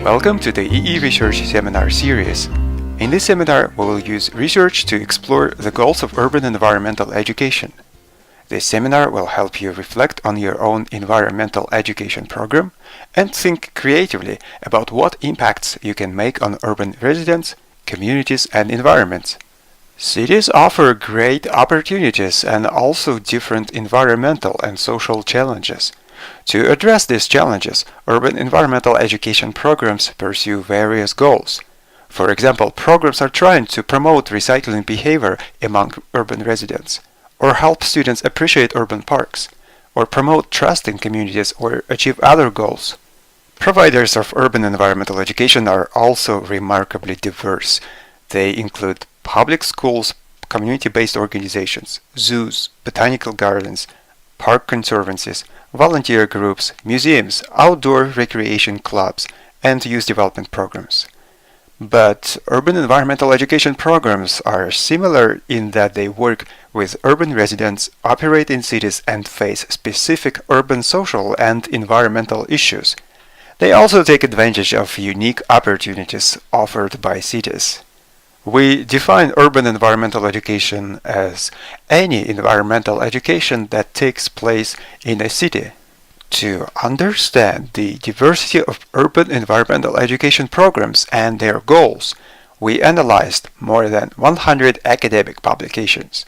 Welcome to the EEResearch Seminar Series. In this seminar, we will use research to explore the goals of urban environmental education. This seminar will help you reflect on your own environmental education program and think creatively about what impacts you can make on urban residents, communities, and environments. Cities offer great opportunities and also different environmental and social challenges. To address these challenges, urban environmental education programs pursue various goals. For example, programs are trying to promote recycling behavior among urban residents, or help students appreciate urban parks, or promote trust in communities or achieve other goals. Providers of urban environmental education are also remarkably diverse. They include public schools, community-based organizations, zoos, botanical gardens, park conservancies, volunteer groups, museums, outdoor recreation clubs, and youth development programs. But urban environmental education programs are similar in that they work with urban residents, operate in cities, and face specific urban social and environmental issues. They also take advantage of unique opportunities offered by cities. We define urban environmental education as any environmental education that takes place in a city. To understand the diversity of urban environmental education programs and their goals, we analyzed more than 100 academic publications.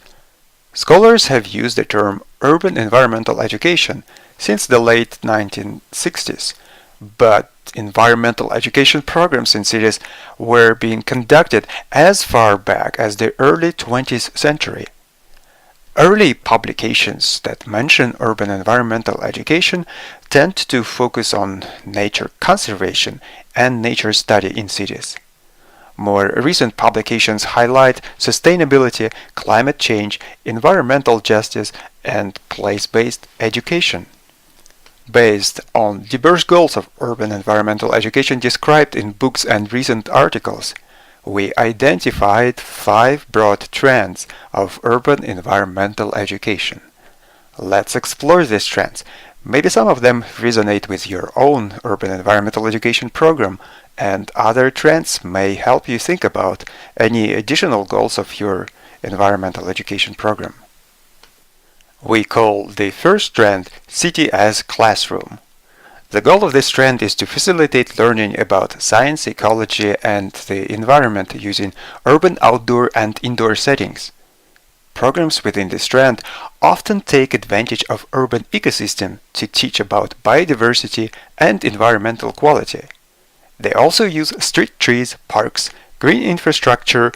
Scholars have used the term urban environmental education since the late 1960s, but environmental education programs in cities were being conducted as far back as the early 20th century. Early publications that mention urban environmental education tend to focus on nature conservation and nature study in cities. More recent publications highlight sustainability, climate change, environmental justice, and place-based education. Based on diverse goals of urban environmental education described in books and recent articles, we identified 5 broad trends of urban environmental education. Let's explore these trends. Maybe some of them resonate with your own urban environmental education program, and other trends may help you think about any additional goals of your environmental education program. We call the first trend City as Classroom. The goal of this trend is to facilitate learning about science, ecology, and the environment using urban outdoor and indoor settings. Programs within this trend often take advantage of urban ecosystem to teach about biodiversity and environmental quality. They also use street trees, parks, green infrastructure,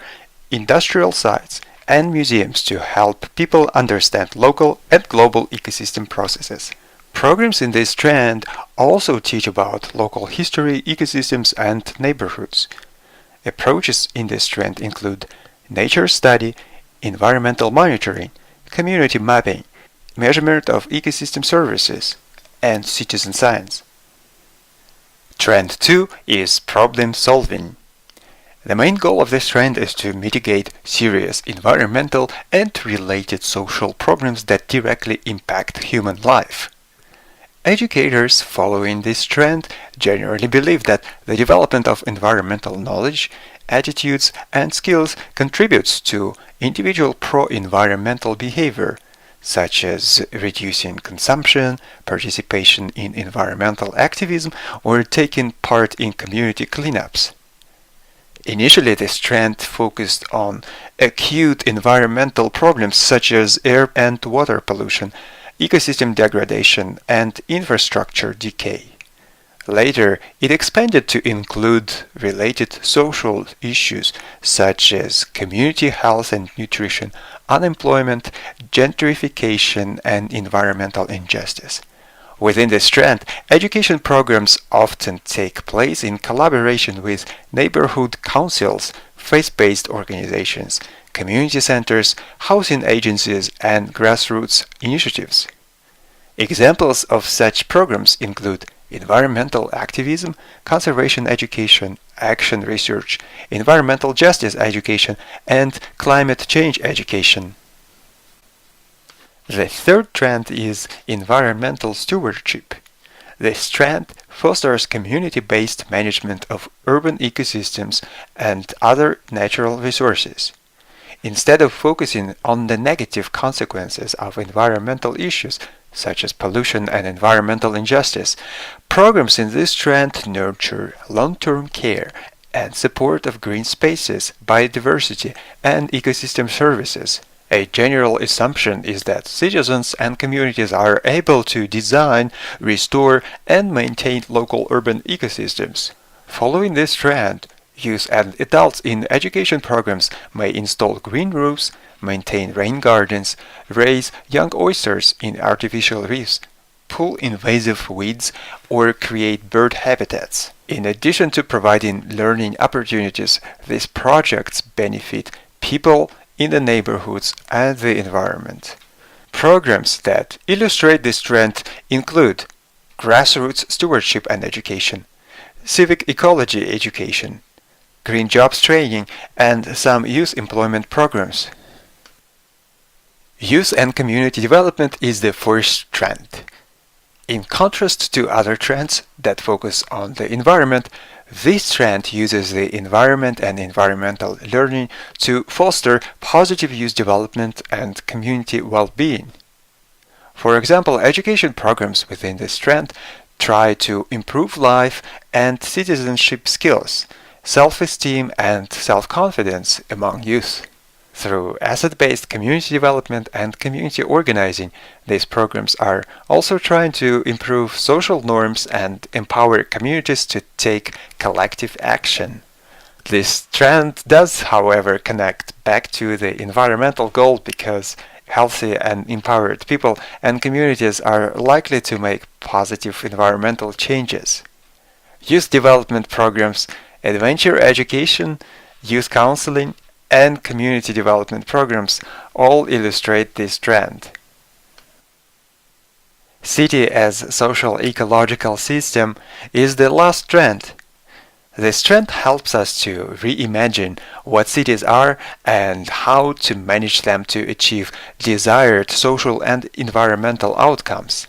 industrial sites, and museums to help people understand local and global ecosystem processes. Programs in this trend also teach about local history, ecosystems, and neighborhoods. Approaches in this trend include nature study, environmental monitoring, community mapping, measurement of ecosystem services, and citizen science. Trend 2 is problem solving. The main goal of this trend is to mitigate serious environmental and related social problems that directly impact human life. Educators following this trend generally believe that the development of environmental knowledge, attitudes, and skills contributes to individual pro-environmental behavior, such as reducing consumption, participation in environmental activism, or taking part in community cleanups. Initially, this trend focused on acute environmental problems such as air and water pollution, ecosystem degradation, and infrastructure decay. Later, it expanded to include related social issues such as community health and nutrition, unemployment, gentrification, and environmental injustice. Within this trend, education programs often take place in collaboration with neighborhood councils, faith-based organizations, community centers, housing agencies, and grassroots initiatives. Examples of such programs include environmental activism, conservation education, action research, environmental justice education, and climate change education. The third trend is environmental stewardship. This strand fosters community-based management of urban ecosystems and other natural resources. Instead of focusing on the negative consequences of environmental issues, such as pollution and environmental injustice, programs in this strand nurture long-term care and support of green spaces, biodiversity, and ecosystem services. A general assumption is that citizens and communities are able to design, restore, and maintain local urban ecosystems. Following this trend, youth and adults in education programs may install green roofs, maintain rain gardens, raise young oysters in artificial reefs, pull invasive weeds, or create bird habitats. In addition to providing learning opportunities, these projects benefit people in the neighborhoods and the environment. Programs that illustrate this trend include grassroots stewardship and education, civic ecology education, green jobs training, and some youth employment programs. Youth and community development is the first trend. In contrast to other trends that focus on the environment, this trend uses the environment and environmental learning to foster positive youth development and community well-being. For example, education programs within this trend try to improve life and citizenship skills, self-esteem and self-confidence among youth. Through asset-based community development and community organizing, these programs are also trying to improve social norms and empower communities to take collective action. This trend does, however, connect back to the environmental goal because healthy and empowered people and communities are likely to make positive environmental changes. Youth development programs, adventure education, youth counseling, and community development programs all illustrate this trend. City as social ecological system is the last trend. This trend helps us to reimagine what cities are and how to manage them to achieve desired social and environmental outcomes.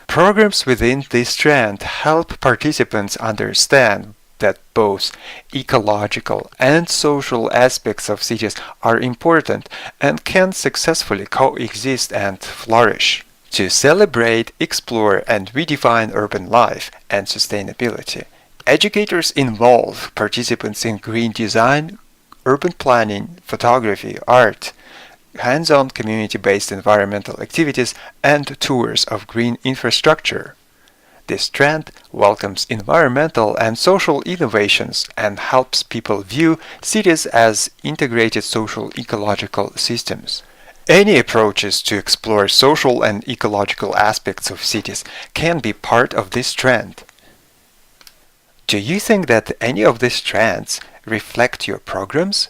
Programs within this trend help participants understand that both ecological and social aspects of cities are important and can successfully coexist and flourish. To celebrate, explore, and redefine urban life and sustainability, educators involve participants in green design, urban planning, photography, art, hands-on community-based environmental activities, and tours of green infrastructure. This trend welcomes environmental and social innovations and helps people view cities as integrated social ecological systems. Any approaches to explore social and ecological aspects of cities can be part of this trend. Do you think that any of these trends reflect your programs?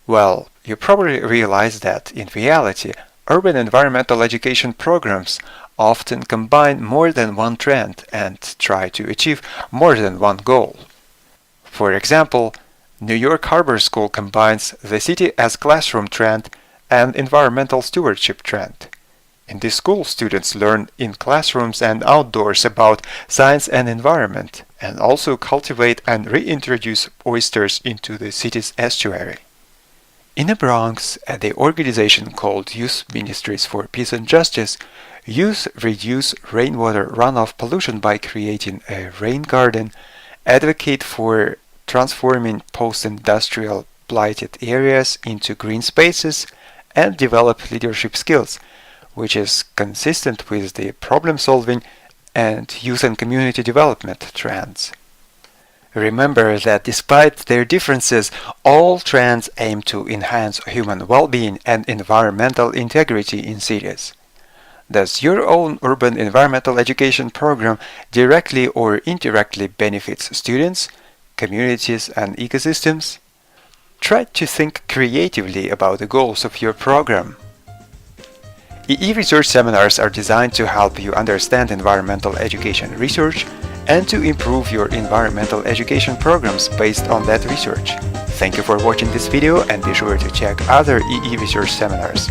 Well, you probably realize that in reality, urban environmental education programs often combine more than one trend and try to achieve more than one goal. For example, New York Harbor School combines the city as classroom trend and environmental stewardship trend. In this school, students learn in classrooms and outdoors about science and environment, and also cultivate and reintroduce oysters into the city's estuary. In the Bronx, at the organization called Youth Ministries for Peace and Justice, youth reduce rainwater runoff pollution by creating a rain garden, advocate for transforming post-industrial blighted areas into green spaces, and develop leadership skills, which is consistent with the problem-solving and youth and community development trends. Remember that despite their differences, all trends aim to enhance human well-being and environmental integrity in cities. Does your own urban environmental education program directly or indirectly benefits students, communities, and ecosystems? Try to think creatively about the goals of your program. EE-research seminars are designed to help you understand environmental education research and to improve your environmental education programs based on that research. Thank you for watching this video and be sure to check other EE-research seminars.